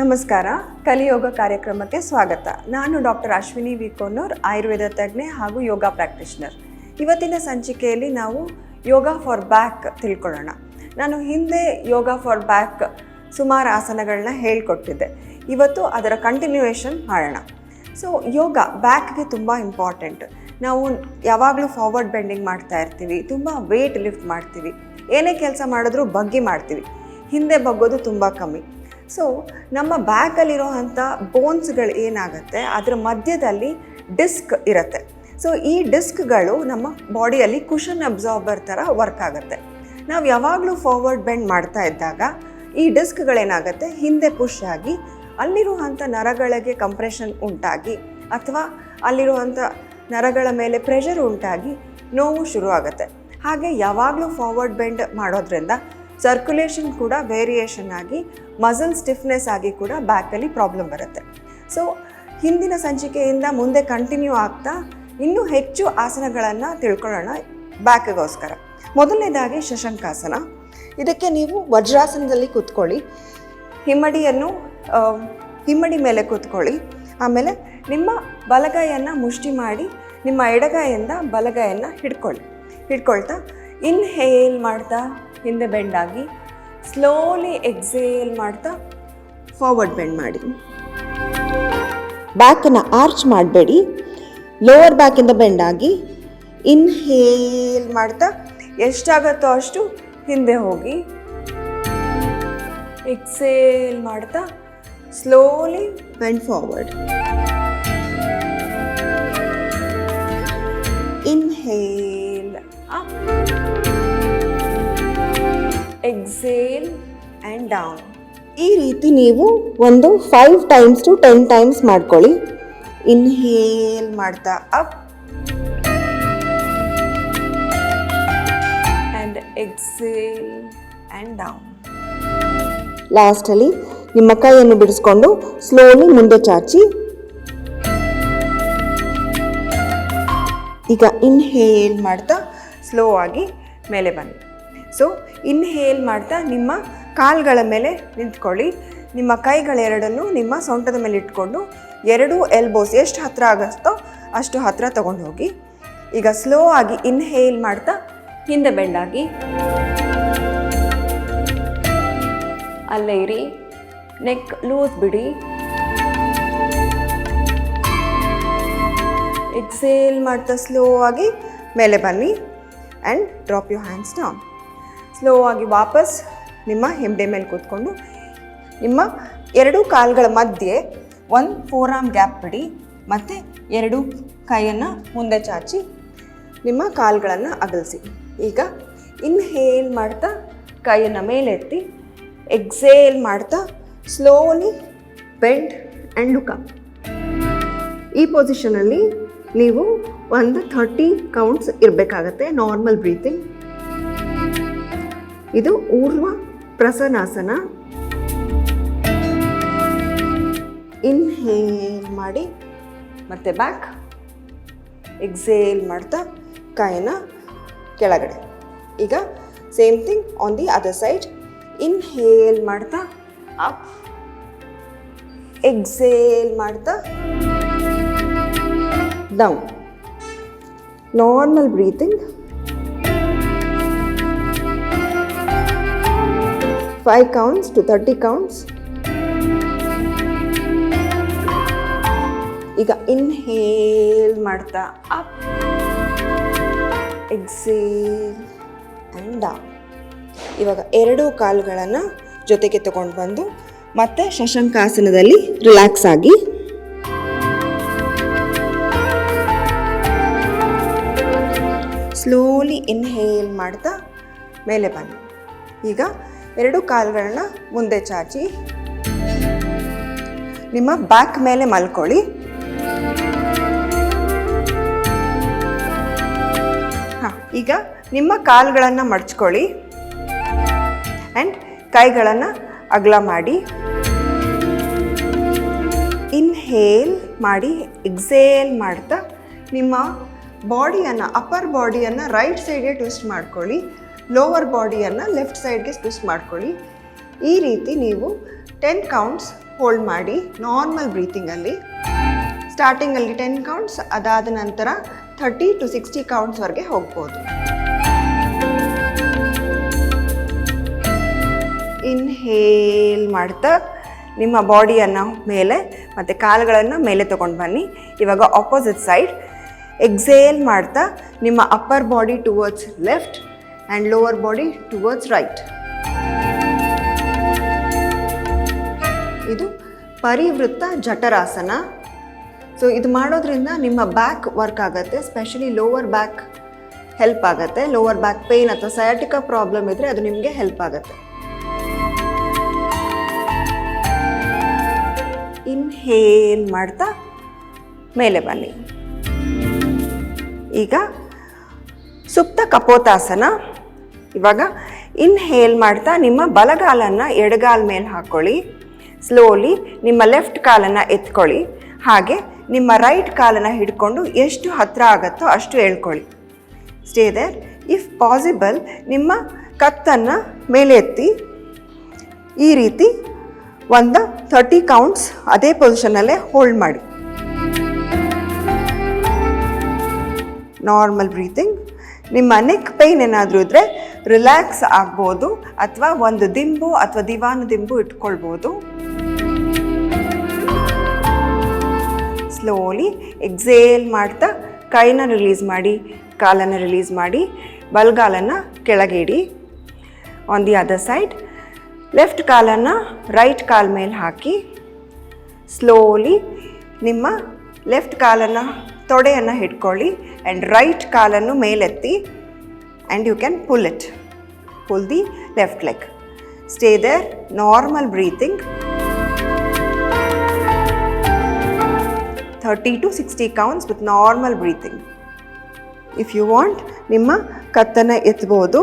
ನಮಸ್ಕಾರ, ಕಲಿಯೋಗ ಕಾರ್ಯಕ್ರಮಕ್ಕೆ ಸ್ವಾಗತ. ನಾನು ಡಾಕ್ಟರ್ ಅಶ್ವಿನಿ ವಿ ಕೊನ್ನೂರ್, ಆಯುರ್ವೇದ ತಜ್ಞೆ ಹಾಗೂ ಯೋಗ ಪ್ರಾಕ್ಟೀಷನರ್. ಇವತ್ತಿನ ಸಂಚಿಕೆಯಲ್ಲಿ ನಾವು ಯೋಗ ಫಾರ್ ಬ್ಯಾಕ್ ತಿಳ್ಕೊಳ್ಳೋಣ. ನಾನು ಹಿಂದೆ ಯೋಗ ಫಾರ್ ಬ್ಯಾಕ್ ಸುಮಾರು ಆಸನಗಳನ್ನ ಹೇಳ್ಕೊಟ್ಟಿದ್ದೆ. ಇವತ್ತು ಅದರ ಕಂಟಿನ್ಯೂಯೇಷನ್ ಮಾಡೋಣ. ಸೊ ಯೋಗ ಬ್ಯಾಕ್ಗೆ ತುಂಬ ಇಂಪಾರ್ಟೆಂಟ್. ನಾವು ಯಾವಾಗಲೂ ಫಾರ್ವರ್ಡ್ ಬೆಂಡಿಂಗ್ ಮಾಡ್ತಾ ಇರ್ತೀವಿ, ತುಂಬ ವೇಟ್ ಲಿಫ್ಟ್ ಮಾಡ್ತೀವಿ, ಏನೇ ಕೆಲಸ ಮಾಡಿದ್ರೂ ಬಗ್ಗಿ ಮಾಡ್ತೀವಿ, ಹಿಂದೆ ಬಗ್ಗೋದು ತುಂಬ ಕಮ್ಮಿ. ಸೊ ನಮ್ಮ ಬ್ಯಾಕಲ್ಲಿರೋವಂಥ ಬೋನ್ಸ್ಗಳು ಏನಾಗುತ್ತೆ, ಅದರ ಮಧ್ಯದಲ್ಲಿ ಡಿಸ್ಕ್ ಇರುತ್ತೆ. ಸೊ ಈ ಡಿಸ್ಕ್ಗಳು ನಮ್ಮ ಬಾಡಿಯಲ್ಲಿ ಕುಷನ್ ಅಬ್ಸಾರ್ಬರ್ ಥರ ವರ್ಕ್ ಆಗುತ್ತೆ. ನಾವು ಯಾವಾಗಲೂ ಫಾರ್ವರ್ಡ್ ಬೆಂಡ್ ಮಾಡ್ತಾ ಇದ್ದಾಗ ಈ ಡಿಸ್ಕ್ಗಳೇನಾಗುತ್ತೆ, ಹಿಂದೆ ಪುಷ್ ಆಗಿ ಅಲ್ಲಿರುವಂಥ ನರಗಳಿಗೆ ಕಂಪ್ರೆಷನ್ ಉಂಟಾಗಿ ಅಥವಾ ಅಲ್ಲಿರುವಂಥ ನರಗಳ ಮೇಲೆ ಪ್ರೆಷರ್ ಉಂಟಾಗಿ ನೋವು ಶುರುವಾಗುತ್ತೆ. ಹಾಗೆ ಯಾವಾಗಲೂ ಫಾರ್ವರ್ಡ್ ಬೆಂಡ್ ಮಾಡೋದ್ರಿಂದ ಸರ್ಕ್ಯುಲೇಷನ್ ಕೂಡ ವೇರಿಯೇಷನ್ ಆಗಿ ಮಸಲ್ ಸ್ಟಿಫ್ನೆಸ್ ಆಗಿ ಕೂಡ ಬ್ಯಾಕಲ್ಲಿ ಪ್ರಾಬ್ಲಮ್ ಬರುತ್ತೆ. ಸೊ ಹಿಂದಿನ ಸಂಚಿಕೆಯಿಂದ ಮುಂದೆ ಕಂಟಿನ್ಯೂ ಆಗ್ತಾ ಇನ್ನೂ ಹೆಚ್ಚು ಆಸನಗಳನ್ನು ತಿಳ್ಕೊಳ್ಳೋಣ ಬ್ಯಾಕ್ಗೋಸ್ಕರ. ಮೊದಲನೇದಾಗಿ ಶಶಂಕಾಸನ. ಇದಕ್ಕೆ ನೀವು ವಜ್ರಾಸನದಲ್ಲಿ ಕೂತ್ಕೊಳ್ಳಿ, ಹಿಮ್ಮಡಿ ಮೇಲೆ ಕೂತ್ಕೊಳ್ಳಿ. ಆಮೇಲೆ ನಿಮ್ಮ ಬಲಗೈಯನ್ನು ಮುಷ್ಟಿ ಮಾಡಿ ನಿಮ್ಮ ಎಡಗೈಯಿಂದ ಬಲಗೈಯನ್ನು ಹಿಡ್ಕೊಳ್ತಾ ಇನ್ಹೇಲ್ ಮಾಡ್ತಾ ಹಿಂದೆ ಬೆಂಡಾಗಿ, ಸ್ಲೋಲಿ ಎಕ್ಸೇಲ್ ಮಾಡ್ತಾ ಫಾರ್ವರ್ಡ್ ಬೆಂಡ್ ಮಾಡಿ. ಬ್ಯಾಕನ್ನು ಆರ್ಚ್ ಮಾಡಬೇಡಿ, ಲೋವರ್ ಬ್ಯಾಕಿಂದ ಬೆಂಡಾಗಿ ಇನ್ಹೇಲ್ ಮಾಡ್ತಾ ಎಷ್ಟಾಗತ್ತೋ ಅಷ್ಟು ಹಿಂದೆ ಹೋಗಿ, ಎಕ್ಸೇಲ್ ಮಾಡ್ತಾ slowly bend forward. Inhale up, exhale and down. ಈ ರೀತಿ ನೀವು ಒಂದು 5 times to 10 times ಮಾಡ್ಕೊಳ್ಳಿ. ಇನ್ಹೇಲ್ ಮಾಡ್ತಾ up and exhale and down. ಲಾಸ್ಟಲ್ಲಿ ನಿಮ್ಮ ಕೈಯನ್ನು ಬಿಡಿಸ್ಕೊಂಡು ಸ್ಲೋಲಿ ಮುಂದೆ ಚಾಚಿ. ಈಗ ಇನ್ಹೇಲ್ ಮಾಡ್ತಾ ಸ್ಲೋ ಆಗಿ ಮೇಲೆ ಬನ್ನಿ. ಸೊ ಇನ್ಹೇಲ್ ಮಾಡ್ತಾ ನಿಮ್ಮ ಕಾಲುಗಳ ಮೇಲೆ ನಿಂತ್ಕೊಳ್ಳಿ. ನಿಮ್ಮ ಕೈಗಳೆರಡನ್ನು ನಿಮ್ಮ ಸೊಂಟದ ಮೇಲೆ ಇಟ್ಕೊಂಡು 2 ಎಲ್ಬೋಸ್ ಎಷ್ಟು ಹತ್ತಿರ ಆಗುತ್ತೋ ಅಷ್ಟು ಹತ್ತಿರ ತೊಗೊಂಡು ಹೋಗಿ. ಈಗ ಸ್ಲೋ ಆಗಿ ಇನ್ಹೇಲ್ ಮಾಡ್ತಾ ಹಿಂದೆ ಬೆಂಡಾಗಿ, ಅಲ್ಲೇ ಇರಿ, ನೆಕ್ ಲೂಸ್ ಬಿಡಿ. ಎಕ್ಸೇಲ್ ಮಾಡ್ತಾ ಸ್ಲೋ ಆಗಿ ಮೇಲೆ ಬನ್ನಿ and drop your hands down. Slow ಆಗಿ ವಾಪಸ್ ನಿಮ್ಮ ಹೆಂಡೆ ಮೇಲೆ ಕೂತ್ಕೊಂಡು ನಿಮ್ಮ 2 ಕಾಲುಗಳ ಮಧ್ಯೆ ಒಂದು ಫೋರಾಮ್ ಗ್ಯಾಪ್ ಬಿಡಿ ಮತ್ತು 2 ಕೈಯನ್ನು ಮುಂದೆ ಚಾಚಿ ನಿಮ್ಮ ಕಾಲುಗಳನ್ನು ಅಗಲಿಸಿ. ಈಗ ಇನ್ಹೇಲ್ ಮಾಡ್ತಾ ಕೈಯನ್ನು ಮೇಲೆತ್ತಿ, ಎಕ್ಸೇಲ್ ಮಾಡ್ತಾ slowly bend and look up. ಈ ಪೊಸಿಷನಲ್ಲಿ ನೀವು ಒಂದು 30 ಕೌಂಟ್ಸ್ ಇರಬೇಕಾಗತ್ತೆ. Normal breathing. ಇದು ಊರ್ಧ್ವ ಪ್ರಸನ್ನಾಸನ. ಇನ್ಹೇಲ್ ಮಾಡಿ ಮತ್ತೆ ಬ್ಯಾಕ್, ಎಕ್ಸೇಲ್ ಮಾಡ್ತಾ ಕೈನ ಕೆಳಗಡೆ. ಈಗ same thing on the other side. Inhale ಮಾಡ್ತಾ ಅಪ್, ಎಕ್ಸೇಲ್ ಮಾಡ್ತಾ down. Normal breathing. 5 counts to 30 counts. ಈಗ ಇನ್ಹೇಲ್ ಮಾಡ್ತಾ ಅಪ್, ಎಕ್ಸೇಲ್ ಆ್ಯಂಡ್ ಡೌನ್. ಇವಾಗ 2 ಕಾಲುಗಳನ್ನು ಜೊತೆಗೆ ತಗೊಂಡು ಬಂದು ಮತ್ತೆ ಶಶಂಕಾಸನದಲ್ಲಿ ರಿಲ್ಯಾಕ್ಸ್ ಆಗಿ. ಸ್ಲೋಲಿ ಇನ್ಹೇಲ್ ಮಾಡ್ತಾ ಮೇಲೆ ಬನ್ನಿ. ಈಗ 2 ಕಾಲುಗಳನ್ನ ಮುಂದೆ ಚಾಚಿ ನಿಮ್ಮ ಬ್ಯಾಕ್ ಮೇಲೆ ಮಲ್ಕೊಳ್ಳಿ. ಈಗ ನಿಮ್ಮ ಕಾಲುಗಳನ್ನು ಮಡಚ್ಕೊಳ್ಳಿ ಆ್ಯಂಡ್ ಕೈಗಳನ್ನು ಅಗಲ ಮಾಡಿ. ಇನ್ಹೇಲ್ ಮಾಡಿ ಎಕ್ಸೇಲ್ ಮಾಡ್ತಾ ನಿಮ್ಮ ಬಾಡಿಯನ್ನು, ಅಪ್ಪರ್ ಬಾಡಿಯನ್ನು ರೈಟ್ ಸೈಡ್ಗೆ ಟ್ವಿಸ್ಟ್ ಮಾಡ್ಕೊಳ್ಳಿ, ಲೋವರ್ ಬಾಡಿಯನ್ನು ಲೆಫ್ಟ್ ಸೈಡ್ಗೆ ಟ್ವಿಸ್ಟ್ ಮಾಡ್ಕೊಳ್ಳಿ. ಈ ರೀತಿ ನೀವು 10 ಕೌಂಟ್ಸ್ ಹೋಲ್ಡ್ ಮಾಡಿ ನಾರ್ಮಲ್ ಬ್ರೀತಿಂಗಲ್ಲಿ. ಸ್ಟಾರ್ಟಿಂಗಲ್ಲಿ 10 ಕೌಂಟ್ಸ್, ಅದಾದ ನಂತರ 30 to 60 ಕೌಂಟ್ಸ್ವರೆಗೆ ಹೋಗ್ಬೋದು. ಇನ್ಹೇಲ್ ಮಾಡ್ತಾ ನಿಮ್ಮ ಬಾಡಿಯನ್ನು ಮೇಲೆ ಮತ್ತು ಕಾಲುಗಳನ್ನು ಮೇಲೆ ತೊಗೊಂಡು ಬನ್ನಿ. ಇವಾಗ ಆಪೋಸಿಟ್ ಸೈಡ್. ಎಕ್ಸೇಲ್ ಮಾಡ್ತಾ ನಿಮ್ಮ upper body towards left and lower body towards right. ಇದು ಪರಿವೃತ್ತ ಜಠರಾಸನ. ಸೊ ಇದು ಮಾಡೋದ್ರಿಂದ ನಿಮ್ಮ ಬ್ಯಾಕ್ ವರ್ಕ್ ಆಗುತ್ತೆ, ಸ್ಪೆಷಲಿ ಲೋವರ್ ಬ್ಯಾಕ್ ಹೆಲ್ಪ್ ಆಗುತ್ತೆ. ಲೋವರ್ ಬ್ಯಾಕ್ ಪೇಯ್ನ್ ಅಥವಾ ಸಯಾಟಿಕಾ ಪ್ರಾಬ್ಲಮ್ ಇದ್ದರೆ ಅದು ನಿಮಗೆ ಹೆಲ್ಪ್ ಆಗುತ್ತೆ. ಇನ್ಹೇಲ್ ಮಾಡ್ತಾ ಮೇಲೆ ಬನ್ನಿ. ಈಗ ಸುಪ್ತ ಕಪೋತಾಸನ. ಇವಾಗ ಇನ್ಹೇಲ್ ಮಾಡ್ತಾ ನಿಮ್ಮ ಬಲಗಾಲನ್ನು ಎಡಗಾಲ ಮೇಲೆ ಹಾಕ್ಕೊಳ್ಳಿ. ಸ್ಲೋಲಿ ನಿಮ್ಮ ಲೆಫ್ಟ್ ಕಾಲನ್ನು ಎತ್ಕೊಳ್ಳಿ. ಹಾಗೆ ನಿಮ್ಮ ರೈಟ್ ಕಾಲನ್ನು ಹಿಡ್ಕೊಂಡು ಎಷ್ಟು ಹತ್ತಿರ ಆಗುತ್ತೋ ಅಷ್ಟು ಎಳ್ಕೊಳ್ಳಿ. Stay there. ಇಫ್ ಪಾಸಿಬಲ್ ನಿಮ್ಮ ಕತ್ತನ್ನು ಮೇಲೆ ಎತ್ತಿ ಈ ರೀತಿ ಒಂದು 30 ಕೌಂಟ್ಸ್ ಅದೇ ಪೊಸಿಷನಲ್ಲೇ ಹೋಲ್ಡ್ ಮಾಡಿ. Normal breathing. ನಿಮ್ಮ ನೆಕ್ ಪೈನ್ ಏನಾದರೂ ಇದ್ದರೆ ರಿಲ್ಯಾಕ್ಸ್ ಆಗ್ಬೋದು, ಅಥವಾ ಒಂದು ದಿಂಬು ಅಥವಾ ದಿವಾನ ದಿಂಬು ಇಟ್ಕೊಳ್ಬೋದು. ಸ್ಲೋಲಿ ಎಕ್ಸೇಲ್ ಮಾಡ್ತಾ ಕೈನ ರಿಲೀಸ್ ಮಾಡಿ, ಕಾಲನ್ನು ರಿಲೀಸ್ ಮಾಡಿ, ಬಲಗಾಲನ್ನು ಕೆಳಗೆ ಇಡಿ. On the other side left ಕಾಲನ್ನು ರೈಟ್ ಕಾಲ್ ಮೇಲೆ ಹಾಕಿ ಸ್ಲೋಲಿ ನಿಮ್ಮ ಲೆಫ್ಟ್ ಕಾಲನ್ನು ತೊಡೆಯನ್ನು ಹಿಡ್ಕೊಳ್ಳಿ ಆ್ಯಂಡ್ ರೈಟ್ ಕಾಲನ್ನು ಮೇಲೆತ್ತಿ and you can pull it. Pull the left leg. Stay there. Normal breathing. 30 to 60 counts with normal breathing. If you want, ನಿಮ್ಮ ಕತ್ತನ್ನು ಎತ್ತಬಹುದು.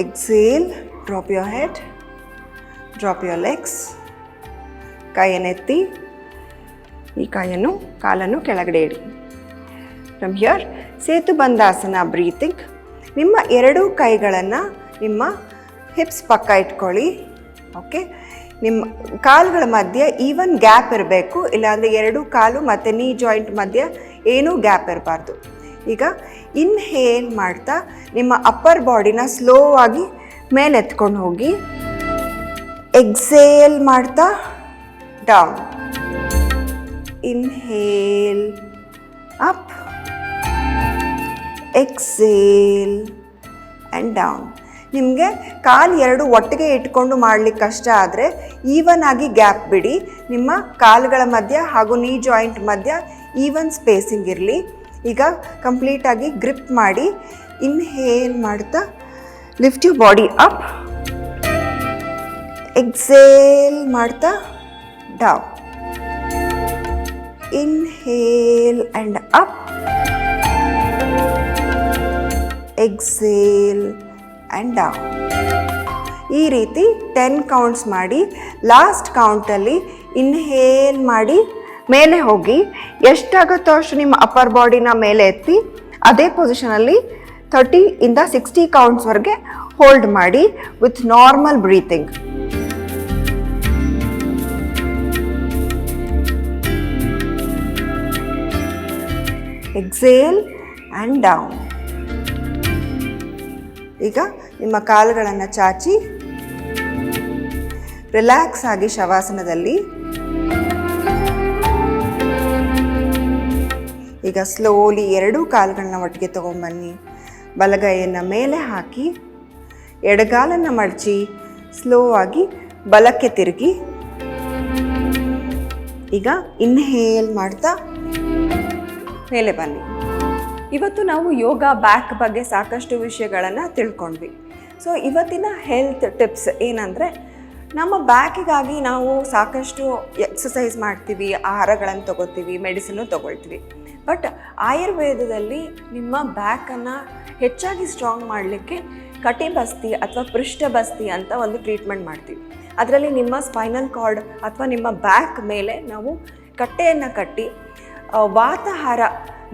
Exhale, drop your head, drop your legs. ಕೈಯನ್ನು ಎತ್ತಿ ಈ ಕಾಲನ್ನು ಕೆಳಗಡೆ ಇಡಿ. From here, ಸೇತುಬಂಧಾಸನ ಬ್ರೀತಿಂಗ್. ನಿಮ್ಮ ಎರಡೂ ಕೈಗಳನ್ನು ನಿಮ್ಮ ಹಿಪ್ಸ್ ಪಕ್ಕ ಇಟ್ಕೊಳ್ಳಿ. ಓಕೆ. ನಿಮ್ಮ ಕಾಲುಗಳ ಮಧ್ಯೆ ಈವನ್ ಗ್ಯಾಪ್ ಇರಬೇಕು, ಇಲ್ಲಾಂದರೆ ಎರಡು ಕಾಲು ಮತ್ತು ನೀ ಜಾಯಿಂಟ್ ಮಧ್ಯೆ ಏನೂ ಗ್ಯಾಪ್ ಇರಬಾರ್ದು. ಈಗ ಇನ್ಹೇಲ್ ಮಾಡ್ತಾ ನಿಮ್ಮ ಅಪ್ಪರ್ ಬಾಡಿನ ಸ್ಲೋ ಆಗಿ ಮೇಲೆ ಎತ್ಕೊಂಡು ಹೋಗಿ. ಎಕ್ಸೇಲ್ ಮಾಡ್ತಾ down. Inhale up, exhale and down. ನಿಮಗೆ ಕಾಲು ಎರಡು ಒಟ್ಟಿಗೆ ಇಟ್ಕೊಂಡು ಮಾಡಲಿಕ್ಕೆ ಕಷ್ಟ ಆದರೆ ಈವನ್ ಆಗಿ ಗ್ಯಾಪ್ ಬಿಡಿ. ನಿಮ್ಮ ಕಾಲುಗಳ ಮಧ್ಯ ಹಾಗೂ ನೀ ಜಾಯಿಂಟ್ ಮಧ್ಯ ಈವನ್ ಸ್ಪೇಸಿಂಗ್ ಇರಲಿ. ಈಗ ಕಂಪ್ಲೀಟಾಗಿ ಗ್ರಿಪ್ ಮಾಡಿ ಇನ್ಹೇಲ್ ಮಾಡ್ತಾ lift you body up. Exhale ಮಾಡ್ತಾ down. Inhale and up, exhale and down. ಈ ರೀತಿ 10 ಕೌಂಟ್ಸ್ ಮಾಡಿ. ಲಾಸ್ಟ್ ಕೌಂಟಲ್ಲಿ ಇನ್ಹೇಲ್ ಮಾಡಿ ಮೇಲೆ ಹೋಗಿ ಎಷ್ಟಾಗುತ್ತೋ ಅಷ್ಟು ನಿಮ್ಮ ಅಪ್ಪರ್ ಬಾಡಿನ ಮೇಲೆ ಎತ್ತಿ ಅದೇ ಪೊಸಿಷನಲ್ಲಿ 30 ಇಂದ 60 ಕೌಂಟ್ಸ್ವರೆಗೆ ಹೋಲ್ಡ್ ಮಾಡಿ with normal breathing. Exhale and down. ಈಗ ನಿಮ್ಮ ಕಾಲುಗಳನ್ನು ಚಾಚಿ ರಿಲ್ಯಾಕ್ಸ್ ಆಗಿ ಶವಾಸನದಲ್ಲಿ. ಈಗ ಸ್ಲೋಲಿ ಎರಡೂ ಕಾಲುಗಳನ್ನ ಒಟ್ಟಿಗೆ ತೊಗೊಂಬನ್ನಿ. ಬಲಗೈಯನ್ನು ಮೇಲೆ ಹಾಕಿ ಎಡಗಾಲನ್ನು ಮಡಚಿ ಸ್ಲೋ ಆಗಿ ಬಲಕ್ಕೆ ತಿರುಗಿ. ಈಗ ಇನ್ಹೇಲ್ ಮಾಡ್ತಾ ಮೇಲೆ ಬನ್ನಿ. ಇವತ್ತು ನಾವು ಯೋಗ ಬ್ಯಾಕ್ ಬಗ್ಗೆ ಸಾಕಷ್ಟು ವಿಷಯಗಳನ್ನು ತಿಳ್ಕೊಂಡ್ವಿ. ಸೊ ಇವತ್ತಿನ ಹೆಲ್ತ್ ಟಿಪ್ಸ್ ಏನಂದರೆ, ನಮ್ಮ ಬ್ಯಾಕಿಗಾಗಿ ನಾವು ಸಾಕಷ್ಟು ಎಕ್ಸಸೈಸ್ ಮಾಡ್ತೀವಿ, ಆಹಾರಗಳನ್ನು ತಗೋತೀವಿ, ಮೆಡಿಸಿನ್ನು ತಗೊಳ್ತೀವಿ. ಬಟ್ ಆಯುರ್ವೇದದಲ್ಲಿ ನಿಮ್ಮ ಬ್ಯಾಕನ್ನು ಹೆಚ್ಚಾಗಿ ಸ್ಟ್ರಾಂಗ್ ಮಾಡಲಿಕ್ಕೆ ಕಟಿಬಸ್ತಿ ಅಥವಾ ಪೃಷ್ಠಬಸ್ತಿ ಅಂತ ಒಂದು ಟ್ರೀಟ್ಮೆಂಟ್ ಮಾಡ್ತೀವಿ. ಅದರಲ್ಲಿ ನಿಮ್ಮ ಸ್ಪೈನಲ್ ಕಾರ್ಡ್ ಅಥವಾ ನಿಮ್ಮ ಬ್ಯಾಕ್ ಮೇಲೆ ನಾವು ಕಟ್ಟೆಯನ್ನು ಕಟ್ಟಿ ವಾತಾಹಾರ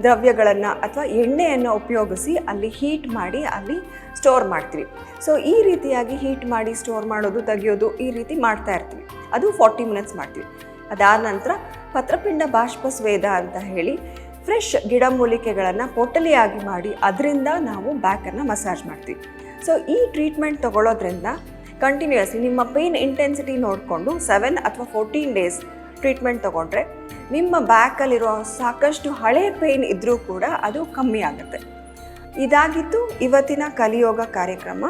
ದ್ರವ್ಯಗಳನ್ನು ಅಥವಾ ಎಣ್ಣೆಯನ್ನು ಉಪಯೋಗಿಸಿ ಅಲ್ಲಿ ಹೀಟ್ ಮಾಡಿ ಅಲ್ಲಿ ಸ್ಟೋರ್ ಮಾಡ್ತೀವಿ. ಸೊ ಈ ರೀತಿಯಾಗಿ ಹೀಟ್ ಮಾಡಿ ಸ್ಟೋರ್ ಮಾಡೋದು, ತೆಗೆಯೋದು ಈ ರೀತಿ ಮಾಡ್ತಾ ಇರ್ತೀವಿ. ಅದು 40 ಮಿನಿಟ್ಸ್ ಮಾಡ್ತೀವಿ. ಅದಾದ ನಂತರ ಪತ್ರಪಿಂಡ ಬಾಷ್ಪ ಸ್ವೇದ ಅಂತ ಹೇಳಿ ಫ್ರೆಶ್ ಗಿಡಮೂಲಿಕೆಗಳನ್ನು ಪೊಟಲಿಯಾಗಿ ಮಾಡಿ ಅದರಿಂದ ನಾವು ಬ್ಯಾಕನ್ನು ಮಸಾಜ್ ಮಾಡ್ತೀವಿ. ಸೊ ಈ ಟ್ರೀಟ್ಮೆಂಟ್ ತಗೊಳ್ಳೋದ್ರಿಂದ ಕಂಟಿನ್ಯೂಯಸ್ಲಿ ನಿಮ್ಮ ಪೇಯ್ನ್ ಇಂಟೆನ್ಸಿಟಿ ನೋಡಿಕೊಂಡು 7 ಅಥವಾ 14 ಡೇಸ್ ಟ್ರೀಟ್ಮೆಂಟ್ ತೊಗೊಂಡ್ರೆ ನಿಮ್ಮ ಬ್ಯಾಕಲ್ಲಿರೋ ಸಾಕಷ್ಟು ಹಳೆ ಪೇಯ್ನ್ ಇದ್ದರೂ ಕೂಡ ಅದು ಕಮ್ಮಿ ಆಗುತ್ತೆ. ಇದಾಗಿತ್ತು ಇವತ್ತಿನ ಕಲಿಯೋಗ ಕಾರ್ಯಕ್ರಮ.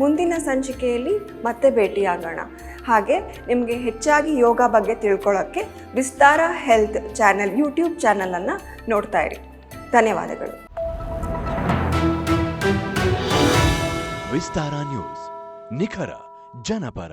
ಮುಂದಿನ ಸಂಚಿಕೆಯಲ್ಲಿ ಮತ್ತೆ ಭೇಟಿಯಾಗೋಣ. ಹಾಗೆ ನಿಮಗೆ ಹೆಚ್ಚಾಗಿ ಯೋಗ ಬಗ್ಗೆ ತಿಳ್ಕೊಳ್ಳೋಕ್ಕೆ ವಿಸ್ತಾರ ಹೆಲ್ತ್ ಚಾನೆಲ್ ಯೂಟ್ಯೂಬ್ ಚಾನಲನ್ನು ನೋಡ್ತಾ ಇರಿ. ಧನ್ಯವಾದಗಳು. ವಿಸ್ತಾರ ನ್ಯೂಸ್, ನಿಖರ ಜನಪರ.